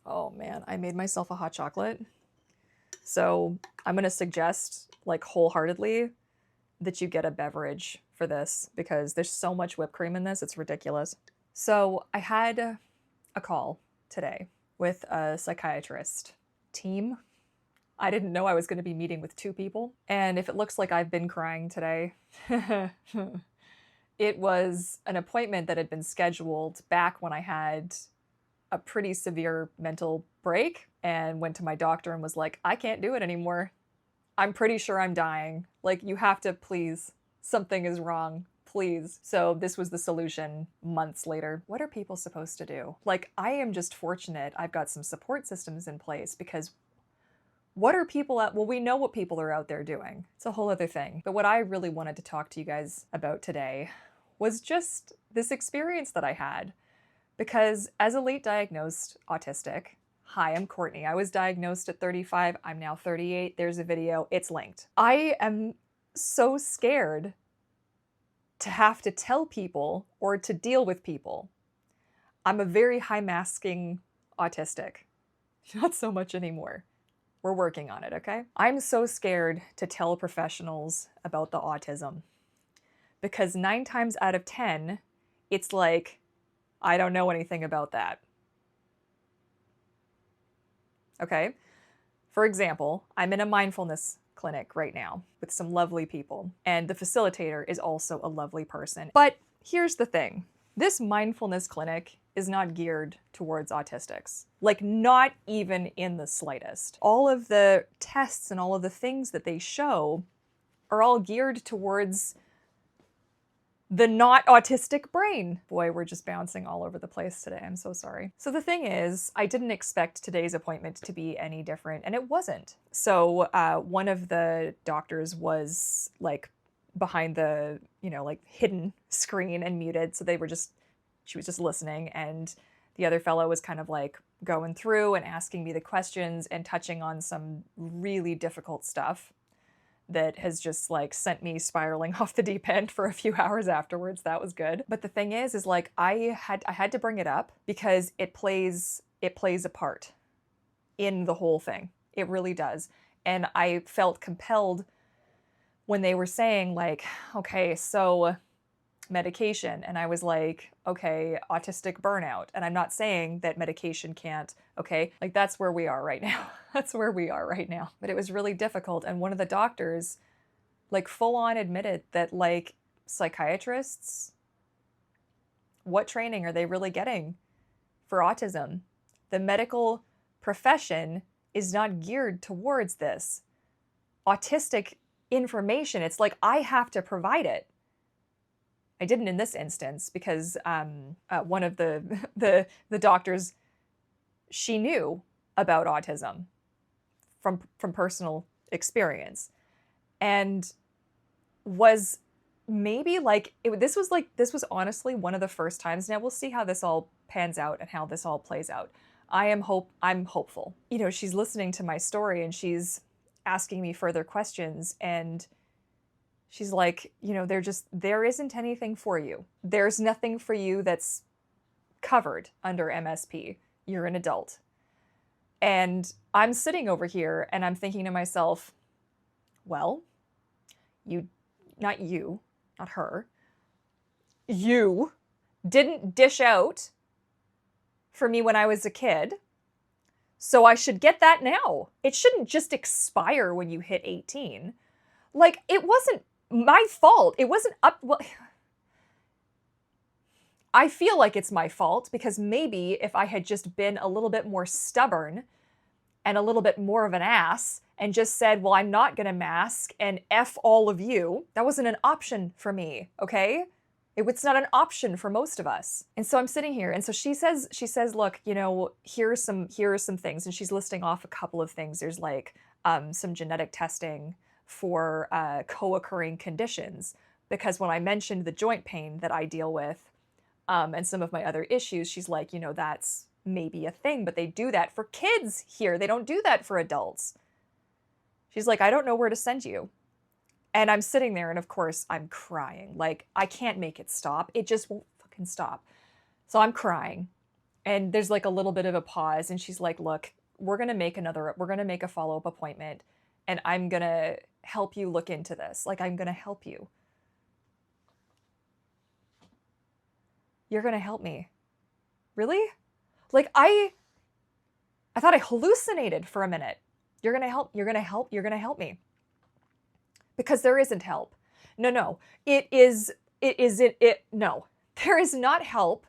Oh man, I made myself a hot chocolate. So I'm going to suggest, like, wholeheartedly that you get a beverage for this because there's so much whipped cream in this, it's ridiculous. So I had a call today with a psychiatrist team. I didn't know I was going to be meeting with 2 people. And if it looks like I've been crying today, it was an appointment that had been scheduled back when I had a pretty severe mental break and went to my doctor and was like, I can't do it anymore. I'm pretty sure I'm dying. Like, you have to please. Something is wrong. Please. So this was the solution months later. What are people supposed to do? Like, I am just fortunate I've got some support systems in place because what are people out? Well, we know what people are out there doing. It's a whole other thing. But what I really wanted to talk to you guys about today was just this experience that I had. Because as a late diagnosed autistic, hi, I'm Courtney. I was diagnosed at 35. I'm now 38. There's a video. It's linked. I am so scared to have to tell people or to deal with people. I'm a very high masking autistic. Not so much anymore. We're working on it, okay? I'm so scared to tell professionals about the autism because 9 times out of 10, it's like, I don't know anything about that. Okay? For example, I'm in a mindfulness clinic right now with some lovely people, and the facilitator is also a lovely person. But here's the thing. This mindfulness clinic is not geared towards autistics. Like, not even in the slightest. All of the tests and all of the things that they show are all geared towards the not autistic brain. Boy, we're just bouncing all over the place today. I'm so sorry. So the thing is, I didn't expect today's appointment to be any different, and it wasn't. So one of the doctors was like behind the, like hidden screen and muted. So she was just listening, and the other fellow was kind of like going through and asking me the questions and touching on some really difficult stuff that has just like sent me spiraling off the deep end for a few hours afterwards. That was good. But the thing is like I had to bring it up because it plays a part in the whole thing. It really does. And I felt compelled when they were saying like, okay, so medication. And I was like, okay, autistic burnout. And I'm not saying that medication can't, okay? Like, that's where we are right now. That's where we are right now. But it was really difficult. And one of the doctors, like, full on admitted that, like, psychiatrists, what training are they really getting for autism? The medical profession is not geared towards this. Autistic information, it's like I have to provide it. I didn't in this instance because one of the doctors, she knew about autism from personal experience, and was maybe like this was honestly one of the first times. Now we'll see how this all pans out and how this all plays out. I'm hopeful. She's listening to my story and she's asking me further questions, and she's like, there isn't anything for you. There's nothing for you that's covered under MSP. You're an adult. And I'm sitting over here and I'm thinking to myself, well, not her, you didn't dish out for me when I was a kid, so I should get that now. It shouldn't just expire when you hit 18. Like, it wasn't my fault. It wasn't well, I feel like it's my fault because maybe if I had just been a little bit more stubborn and a little bit more of an ass and just said, well, I'm not going to mask and F all of you, that wasn't an option for me, okay? It's not an option for most of us. And so I'm sitting here, and so she says, look, here are some things, and she's listing off a couple of things. There's like some genetic testing for co-occurring conditions, because when I mentioned the joint pain that I deal with and some of my other issues, she's like, that's maybe a thing, but they do that for kids here. They don't do that for adults. She's like, I don't know where to send you. And I'm sitting there, and of course I'm crying. Like, I can't make it stop. It just won't fucking stop. So I'm crying. And there's like a little bit of a pause, and she's like, look, we're going to make a follow-up appointment, and I'm going to help you look into this. Like, I'm going to help you. You're going to help me. Really? Like, I thought I hallucinated for a minute. You're going to help me. Because there isn't help. No. No. There is not help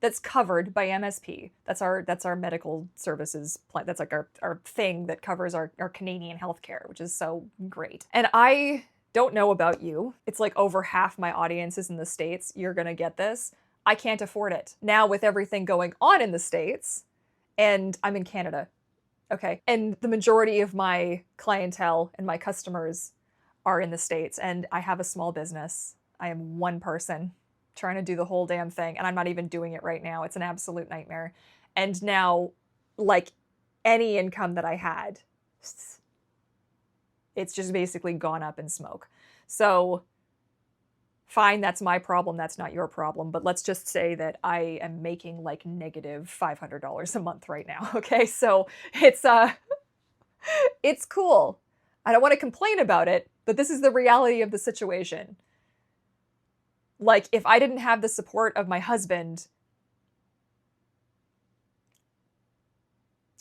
that's covered by MSP. That's our medical services plan. That's like our thing that covers our Canadian healthcare, which is so great. And I don't know about you. It's like over half my audience is in the States. You're gonna get this. I can't afford it. Now with everything going on in the States, and I'm in Canada, okay? And the majority of my clientele and my customers are in the States, and I have a small business. I am one person trying to do the whole damn thing, and I'm not even doing it right now. It's an absolute nightmare. And now, like, any income that I had, it's just basically gone up in smoke. So fine, that's my problem, that's not your problem, but let's just say that I am making like negative $500 a month right now, okay? So it's cool. I don't want to complain about it, but this is the reality of the situation. Like, if I didn't have the support of my husband,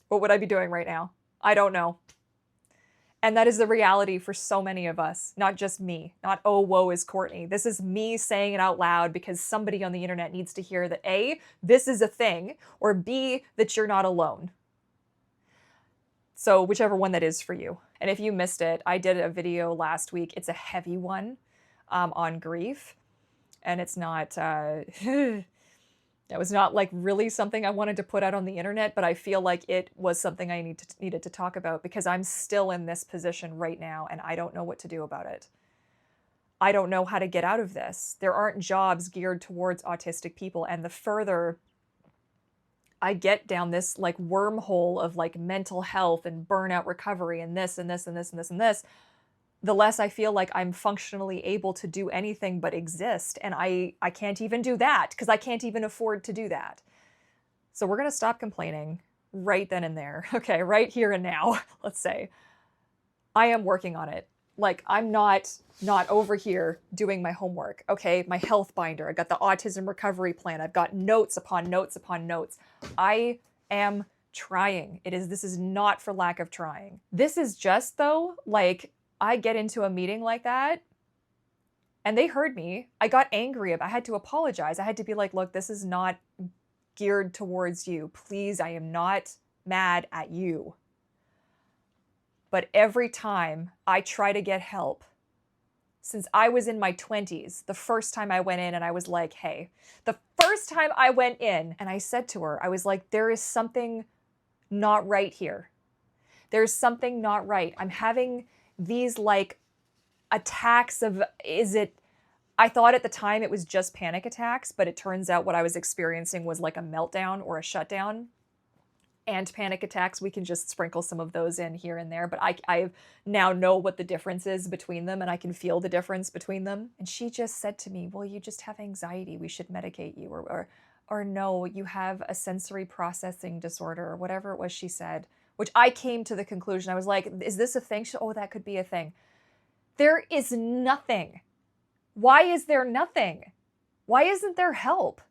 what would I be doing right now? I don't know. And that is the reality for so many of us, not just me, not, oh, woe is Courtney. This is me saying it out loud because somebody on the internet needs to hear that A, this is a thing, or B, that you're not alone. So whichever one that is for you. And if you missed it, I did a video last week. It's a heavy one on grief. And it's not, it was not like really something I wanted to put out on the internet, but I feel like it was something I needed to talk about because I'm still in this position right now and I don't know what to do about it. I don't know how to get out of this. There aren't jobs geared towards autistic people, and the further I get down this like wormhole of like mental health and burnout recovery and this and this and this and this and this, the less I feel like I'm functionally able to do anything but exist. And I can't even do that because I can't even afford to do that. So we're going to stop complaining right then and there. Okay, right here and now, let's say. I am working on it. Like, I'm not over here doing my homework, okay? My health binder, I got the autism recovery plan, I've got notes upon notes upon notes. I am trying. This is not for lack of trying. This is just, though, like, I get into a meeting like that and they heard me. I got angry. I had to apologize. I had to be like, look, this is not geared towards you. Please, I am not mad at you. But every time I try to get help, since I was in my 20s, the first time I went in and I was like, hey, the first time I went in and I said to her, I was like, there is something not right here. There's something not right. I'm having these like attacks of, I thought at the time it was just panic attacks, but it turns out what I was experiencing was like a meltdown or a shutdown. And panic attacks, we can just sprinkle some of those in here and there, but I now know what the difference is between them and I can feel the difference between them. And she just said to me, well, you just have anxiety, we should medicate you, or no, you have a sensory processing disorder, or whatever it was she said. Which I came to the conclusion, I was like, is this a thing? Oh, that could be a thing. There is nothing. Why is there nothing? Why isn't there help?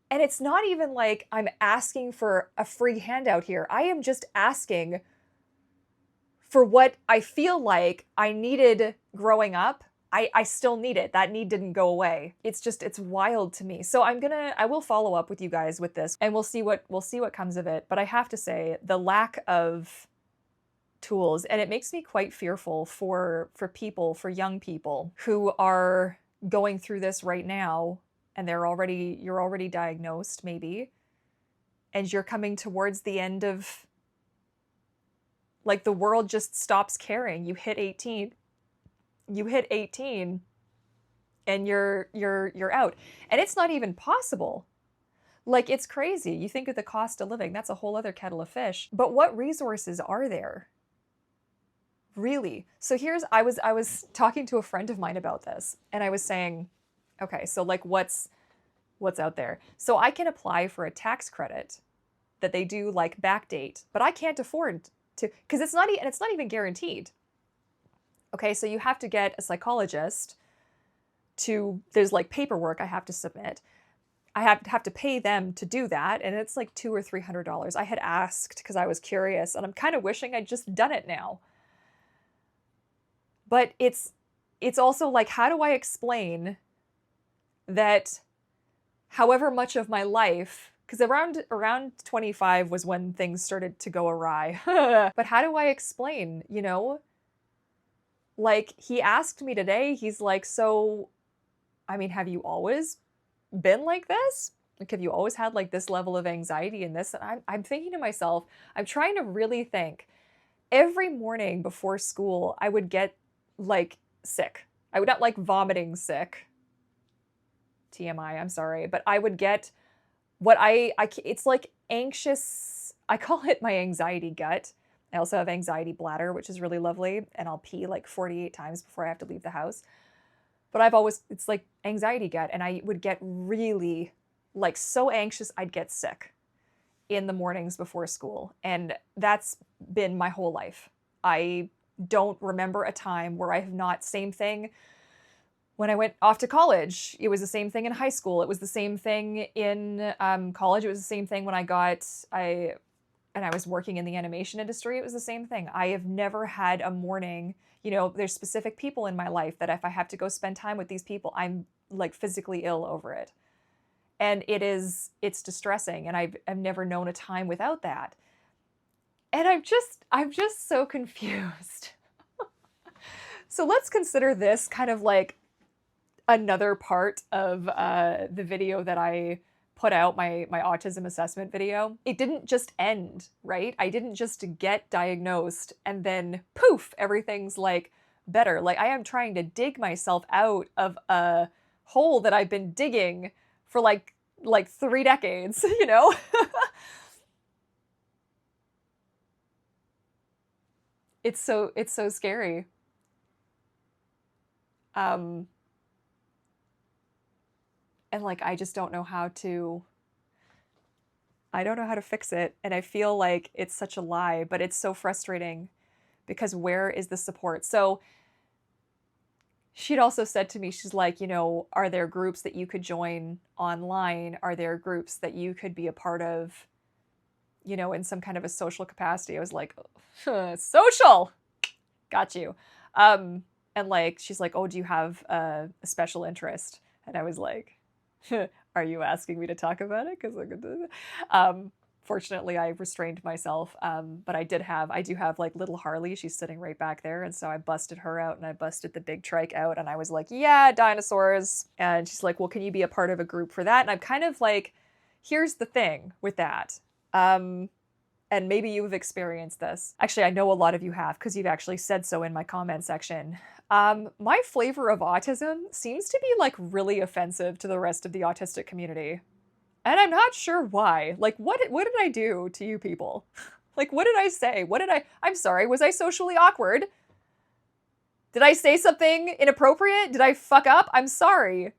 And it's not even like I'm asking for a free handout here. I am just asking for what I feel like I needed growing up. I still need it. That need didn't go away. It's wild to me. So I will follow up with you guys with this and we'll see what comes of it. But I have to say the lack of tools, and it makes me quite fearful for people, for young people who are going through this right now and you're already diagnosed maybe, and you're coming towards the end of, like, the world just stops caring. You hit 18 and you're out. And it's not even possible. Like, it's crazy. You think of the cost of living, that's a whole other kettle of fish. But what resources are there? Really? So I was talking to a friend of mine about this, and I was saying, okay, so like what's what's out there. So I can apply for a tax credit that they do like backdate, but I can't afford to, because it's not even guaranteed. Okay, so you have to get a psychologist there's like paperwork I have to submit. I have to pay them to do that, and it's like $200 or $300. I had asked because I was curious, and I'm kind of wishing I'd just done it now. But it's also like, how do I explain that however much of my life, because around 25 was when things started to go awry. But how do I explain, like, he asked me today, he's like, so, I mean, have you always been like this? Like, have you always had like this level of anxiety and this? And I'm thinking to myself, I'm trying to really think. Every morning before school, I would get like sick. I would not like vomiting sick. TMI, I'm sorry. But I would get what it's like anxious. I call it my anxiety gut. I also have anxiety bladder, which is really lovely. And I'll pee like 48 times before I have to leave the house. But it's like anxiety gut. And I would get really like so anxious, I'd get sick in the mornings before school. And that's been my whole life. I don't remember a time where I have not, same thing when I went off to college. It was the same thing in high school. It was the same thing in college. It was the same thing when I was working in the animation industry. It was the same thing. I have never had a morning, there's specific people in my life that if I have to go spend time with these people, I'm like physically ill over it. And it's distressing. And I've never known a time without that. And I'm just so confused. So let's consider this kind of like another part of the video that I put out, my autism assessment video. It didn't just end, right? I didn't just get diagnosed and then poof, everything's like better. Like, I am trying to dig myself out of a hole that I've been digging for like 3 decades, It's so scary. And like, I just don't know how to fix it. And I feel like it's such a lie, but it's so frustrating because where is the support? So she'd also said to me, she's like, are there groups that you could join online? Are there groups that you could be a part of, in some kind of a social capacity? I was like, social, got you. And like, she's like, oh, do you have a special interest? And I was like, are you asking me to talk about it? Because fortunately, I restrained myself. But I do have like little Harley. She's sitting right back there. And so I busted her out and I busted the big trike out. And I was like, yeah, dinosaurs. And she's like, well, can you be a part of a group for that? And I'm kind of like, here's the thing with that. And maybe you've experienced this. Actually, I know a lot of you have because you've actually said so in my comment section. My flavor of autism seems to be like really offensive to the rest of the autistic community. And I'm not sure why. Like, what did I do to you people? Like, what did I say? I'm sorry, was I socially awkward? Did I say something inappropriate? Did I fuck up? I'm sorry.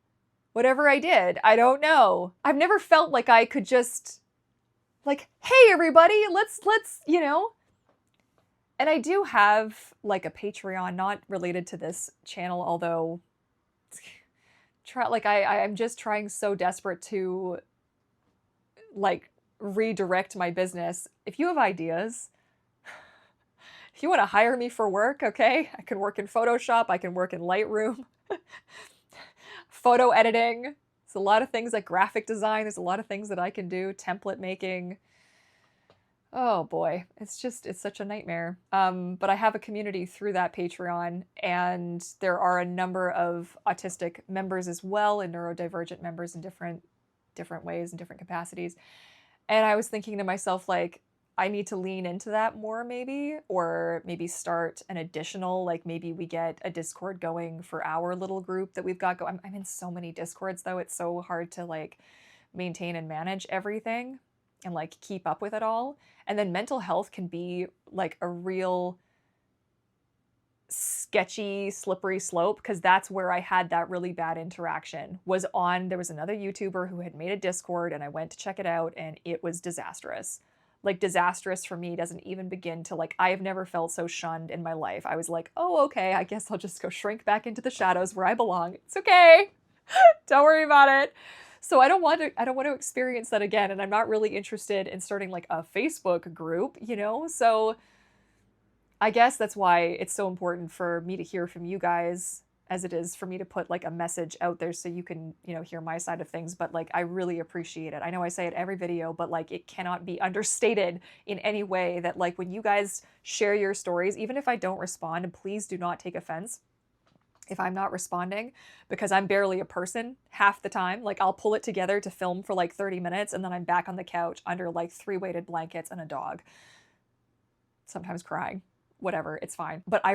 Whatever I did, I don't know. I've never felt like I could just, like, hey everybody, let's, And I do have like a Patreon, not related to this channel, although I'm just trying so desperate to like redirect my business. If you have ideas, if you want to hire me for work, okay? I can work in Photoshop, I can work in Lightroom, photo editing. There's a lot of things like graphic design. There's a lot of things that I can do, template making. Oh boy, it's such a nightmare. But I have a community through that Patreon, and there are a number of autistic members as well, and neurodivergent members in different ways and different capacities. And I was thinking to myself, like, I need to lean into that more maybe, or maybe start an additional, like maybe we get a Discord going for our little group that we've got going. I'm in so many Discords though. It's so hard to like maintain and manage everything and like keep up with it all. And then mental health can be like a real sketchy, slippery slope, because that's where I had that really bad interaction, was on, there was another YouTuber who had made a Discord, and I went to check it out, and it was disastrous. Like, disastrous for me doesn't even begin to, like, I have never felt so shunned in my life. I was like, oh, okay, I guess I'll just go shrink back into the shadows where I belong. It's okay. Don't worry about it. So I don't want to experience that again, and I'm not really interested in starting like a Facebook group, you know? So I guess that's why it's so important for me to hear from you guys, as it is for me to put like a message out there so you can, you know, hear my side of things. But like, I really appreciate it. I know I say it every video, but like, it cannot be understated in any way that like, when you guys share your stories, even if I don't respond, and please do not take offense if I'm not responding, because I'm barely a person half the time. Like, I'll pull it together to film for like 30 minutes, and then I'm back on the couch under like 3 weighted blankets and a dog, sometimes crying. Whatever, it's fine. But I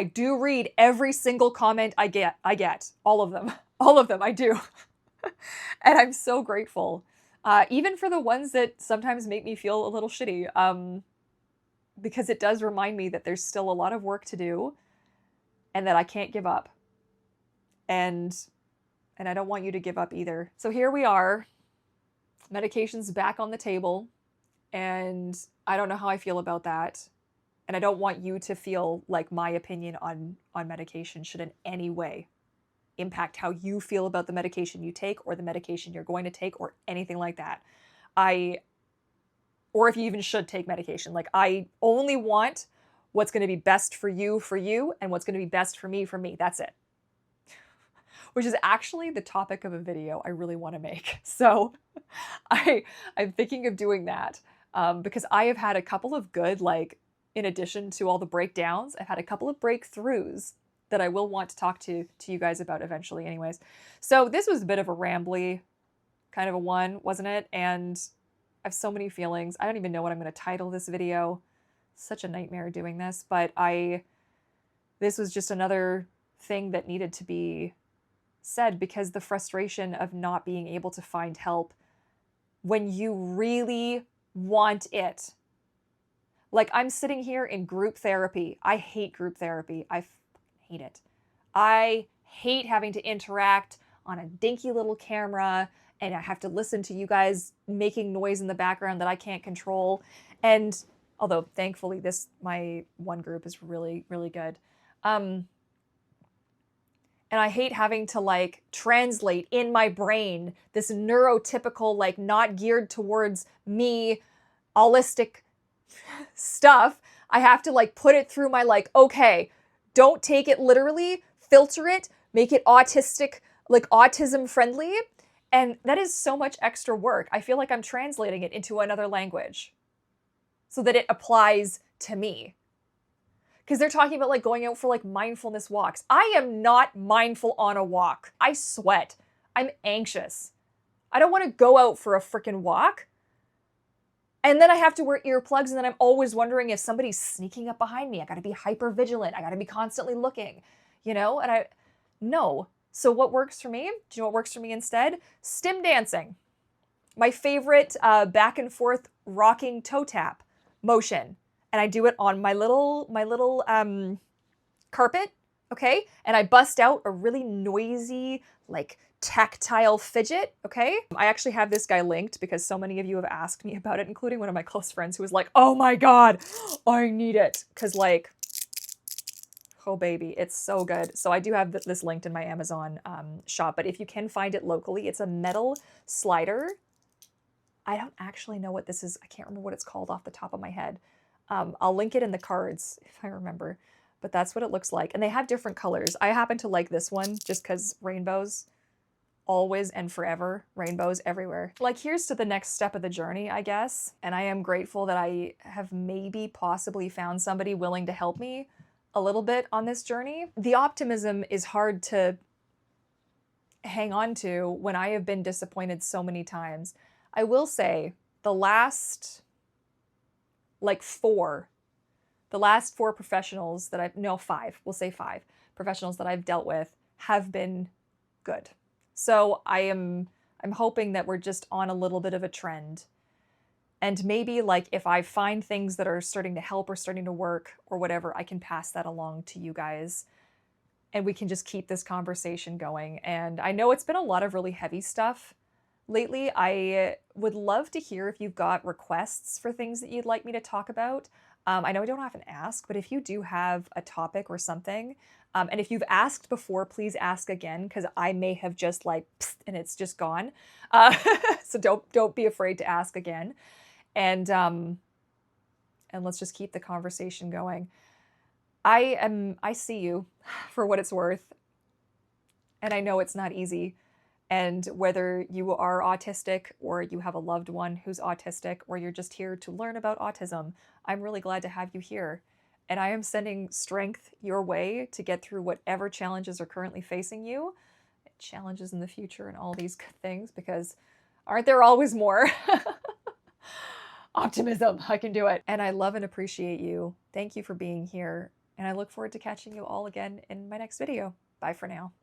do read every single comment I get. All of them. All of them, I do. And I'm so grateful. Even for the ones that sometimes make me feel a little shitty. Because it does remind me that there's still a lot of work to do, and that I can't give up. And I don't want you to give up either. So here we are. Medication's back on the table. And I don't know how I feel about that. And I don't want you to feel like my opinion on medication should in any way impact how you feel about the medication you take, or the medication you're going to take, or anything like that. Or if you even should take medication. Like, I only want what's going to be best for you, and what's going to be best for me. That's it. Which is actually the topic of a video I really want to make. So I'm thinking of doing that because I have had a couple of good, like, in addition to all the breakdowns, I've had a couple of breakthroughs that I will want to talk to you guys about eventually anyways. So this was a bit of a rambly kind of a one, wasn't it? And I have so many feelings. I don't even know what I'm going to title this video. Such a nightmare doing this, but this was just another thing that needed to be said, because the frustration of not being able to find help when you really want it. Like, I'm sitting here in group therapy. I hate group therapy. I hate it. I hate having to interact on a dinky little camera, and I have to listen to you guys making noise in the background that I can't control. And although thankfully my one group is really, really good. And I hate having to like translate in my brain this neurotypical, like not geared towards me, autistic stuff. I have to like put it through my like, okay, don't take it literally, filter it, make it autistic, like autism-friendly. And that is so much extra work. I feel like I'm translating it into another language so that it applies to me. Because they're talking about like going out for like mindfulness walks. I am not mindful on a walk. I sweat. I'm anxious. I don't want to go out for a freaking walk. And then I have to wear earplugs, and then I'm always wondering if somebody's sneaking up behind me. I got to be hyper vigilant. I got to be constantly looking, you know? And no. So what works for me? Do you know what works for me instead? Stim dancing. My favorite back and forth rocking toe tap motion. And I do it on my little carpet, okay? And I bust out a really noisy, like tactile fidget, okay? I actually have this guy linked because so many of you have asked me about it, including one of my close friends who was like, oh my God, I need it. Cause like, oh baby, it's so good. So I do have this linked in my Amazon shop, but if you can find it locally, it's a metal slider. I don't actually know what this is. I can't remember what it's called off the top of my head. I'll link it in the cards if I remember, but that's what it looks like. And they have different colors. I happen to like this one just because rainbows, always and forever, rainbows everywhere. Like, here's to the next step of the journey, I guess. And I am grateful that I have maybe possibly found somebody willing to help me a little bit on this journey. The optimism is hard to hang on to when I have been disappointed so many times. I will say the last four professionals that we'll say five professionals that I've dealt with have been good. So I'm hoping that we're just on a little bit of a trend. And maybe like if I find things that are starting to help or starting to work or whatever, I can pass that along to you guys and we can just keep this conversation going. And I know it's been a lot of really heavy stuff lately. I would love to hear if you've got requests for things that you'd like me to talk about. I know I don't often ask, but if you do have a topic or something, and if you've asked before, please ask again, because I may have just like, psst, and it's just gone. So don't be afraid to ask again. And let's just keep the conversation going. I see you for what it's worth. And I know it's not easy. And whether you are autistic or you have a loved one who's autistic or you're just here to learn about autism, I'm really glad to have you here. And I am sending strength your way to get through whatever challenges are currently facing you, challenges in the future and all these things, because aren't there always more? Optimism, I can do it. And I love and appreciate you. Thank you for being here. And I look forward to catching you all again in my next video. Bye for now.